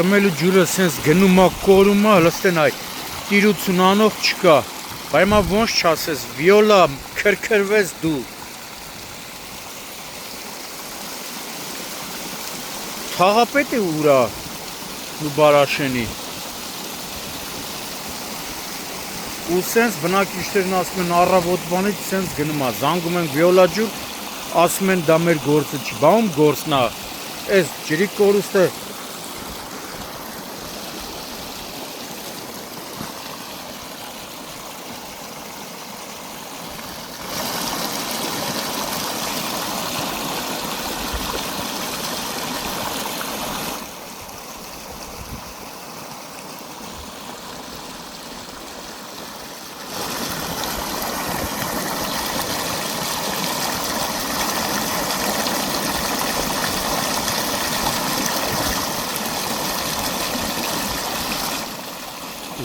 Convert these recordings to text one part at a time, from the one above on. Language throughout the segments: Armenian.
խմելու ջուրը սենց գնում է կորում է, լստեն այ տիրություն անող չկա, բայմա ոնց չասես, վիոլա քրքրվես դու, թաղապետ է ուրա ու բարաշենի, ու սենց բնակիչներն ասում են առավոտվանից սենց գնում է, զանգում ենք վիոլա ջուր, ասում են դա մեր գործը չի, բա ում գործն է, այս ջրի կորուստը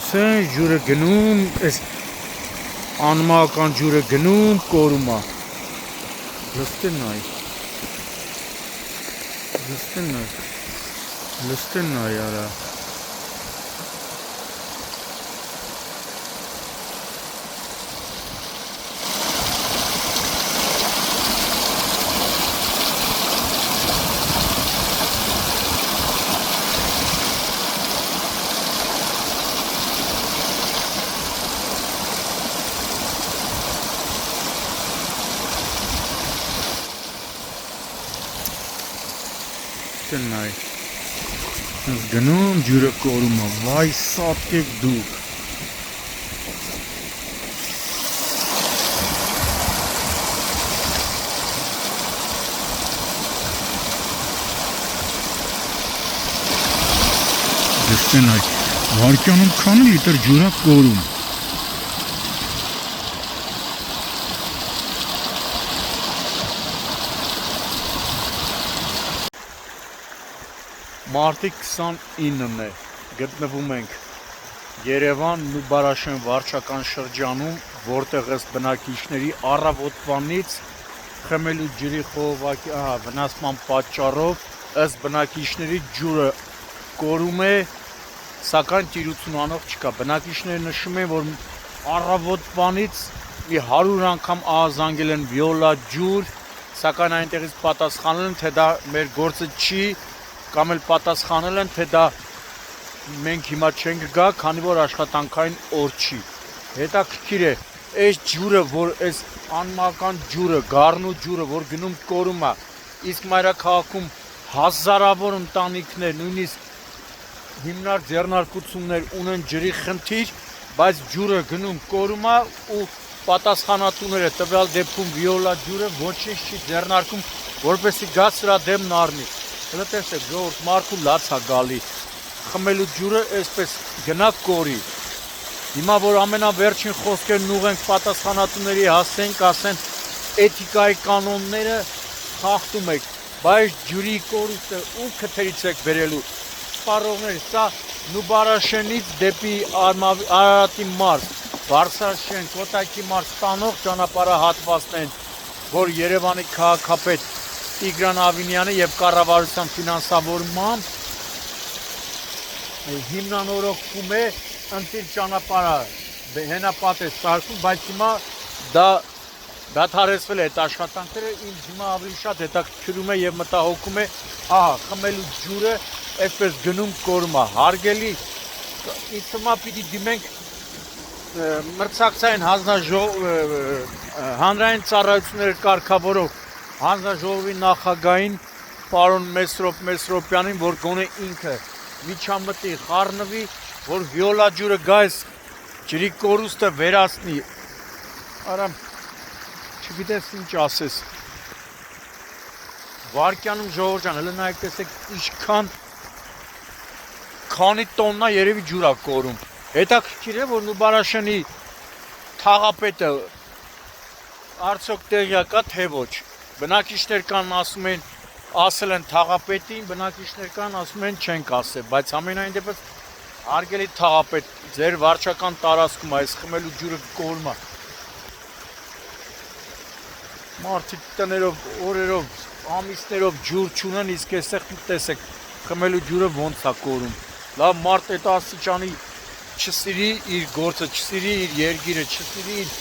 Սեն ջուրը գնում, այս անմական ջուրը գնում, կորում է, լստեն այ, արա, Նայ, գնում ջուրը կորում է, վայ սատկեք դուք, դստեն այ, վարկյանում քանի լիտր ջուրա կորում, Մարտի 29-ն է, գտնվում ենք Երևան ու Բարաշեն վարչական շրջանում, որտեղ ըստ բնակիչների առավոտվանից խմելու ջրի խողովակի վնասման պատճառով ըստ բնակիչների ջուրը կորում է, սակայն տիրություն անող չկա, բնակիչները նշում են, որ առավոտվանից մի 100 անգամ ահազանգել են վիոլա ջուր, սակայն այնտեղից պատասխանել են, թե դա մեր գործը չի, կամ էլ պատասխանել են, թե դա մենք հիմա չենք գա, քանի որ աշխատանքային օր չի, հետաքրքիր է, այս ջուրը, որ այս անմական ջուրը, գառնու ջուրը, որ գնում կորում է, իսկ մայրաքաղաքում հազարավոր ընտանիքներ, նույնիսկ հիմնարկ ձեռնարկություններ ունեն ջրի խնդիր, բայց ջուրը գնում կորում է ու պատասխանատուները տվյալ դեպքում վիոլա ջուրը ոչինչ չի ձեռնարկում, որպեսզի գա սրա դեմն առնի։ Հələ տեսեք, ժողովուրդ, մարդու լաց է գալի, խմելու ջուրը այսպես գնա կորի։ Հիմա որ ամենավերջին խոսքերն ուղենք պատասխանատուների հասցենք, ասեն էթիկայի կանոնները խախտում եք, բայց ջուրի կորուստը ու քթերից եք բերելու։ Սպառողներ, սա Նուբարաշենից դեպի Արարատի մարզ, Վարսաշեն, Կոտայքի մարզ տանող ճանապարհահատվածն են, որ Երևանի քաղաքապետ Տիգրան Ավինյանը եւ կառավարության ֆինանսավորմամբ հիմնանորոգվում է ընտիր ճանապարհը հենապատ է սարքում, բայց հիմա դա դադարեցվել է այդ աշխատանքները, ինձ հիմա ավելի շատ հետաքրքրում է եւ մտահոգում է, խմելու ջուրը այսպես գնում կորում է, հարգելի, ինձ թվում է պիտի դիմենք մրցակցային հանրային ծառայություններ կարգավորող հանձնաժողովի նախագահին պարոն Մեսրոպ Մեսրոպյանին, որ գոնե ինքը միջամտի խառնվի, որ վիոլա ջուրը գայս ջրի կորուստը վերացնի, արամ, չգիտես ինչ ասես, վարկյանում ժողովուրդ ջան, հələ նայեք տեսեք ինչքան քանի տոննա երևի ջուր է կորում, հետաքրքիր է, որ Նուբարաշենի թաղապետը արդյոք տեղյակ է, թե ոչ, բնակիչներ կան ասում են, ասել են թաղապետին, բնակիչներ կան ասում են չենք ասել, բայց ամենայն դեպս հարգելի թաղապետ, ձեր վարչական տարածքում այս խմելու ջուրը կորում է, մարդիկ տներով, օրերով, ամիսներով ջուր չունեն, իսկ այստեղ տեսեք խմելու ջուրը ոնց է կորում, լավ մարդ այդ աստիճանի չսիրի իր գործը, չսիրի իր երկիրը, չսիրի իր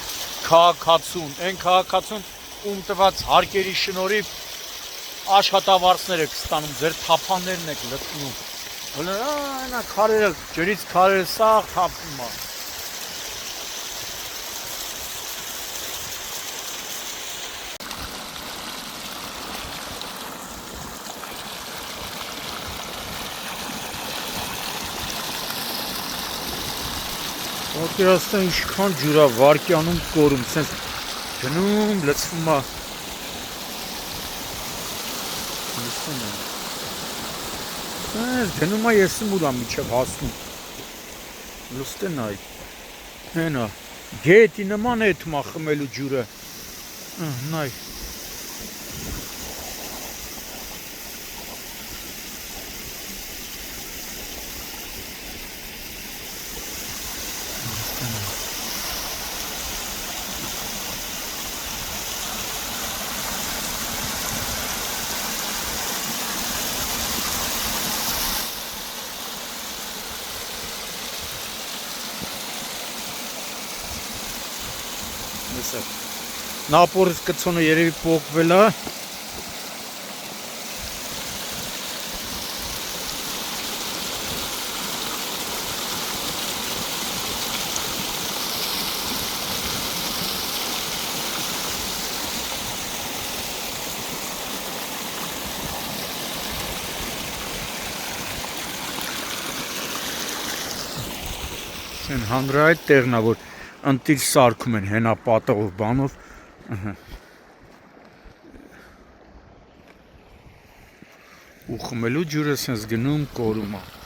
քաղաքացուն, այն քաղաքացուն ում տված հարկերի շնորհիվ աշխատավարձներ եք ստանում, ձեր թափաններն եք լցնում։ Նա քարերը, ջրից քարերը սաղ թափվում է։ Պատկերացնու ինչքան ջուր է վարկյանում կորում, սենց գնում, լցվում է։ Լցվում է։ Գնում է եսում ուր է միջև հասնում։ Լուստեն այ։ Հենա, գետի նման է էթում է խմելու ջուրը։ Նայ։ Նապորից կցոնը երևի պոկվել է։ Սեն հանրայդ տեղն է, որ ընտիր սարքում են հենա պատողով բանով։ Ու խմելու ջուրը սենց գնում կորում է։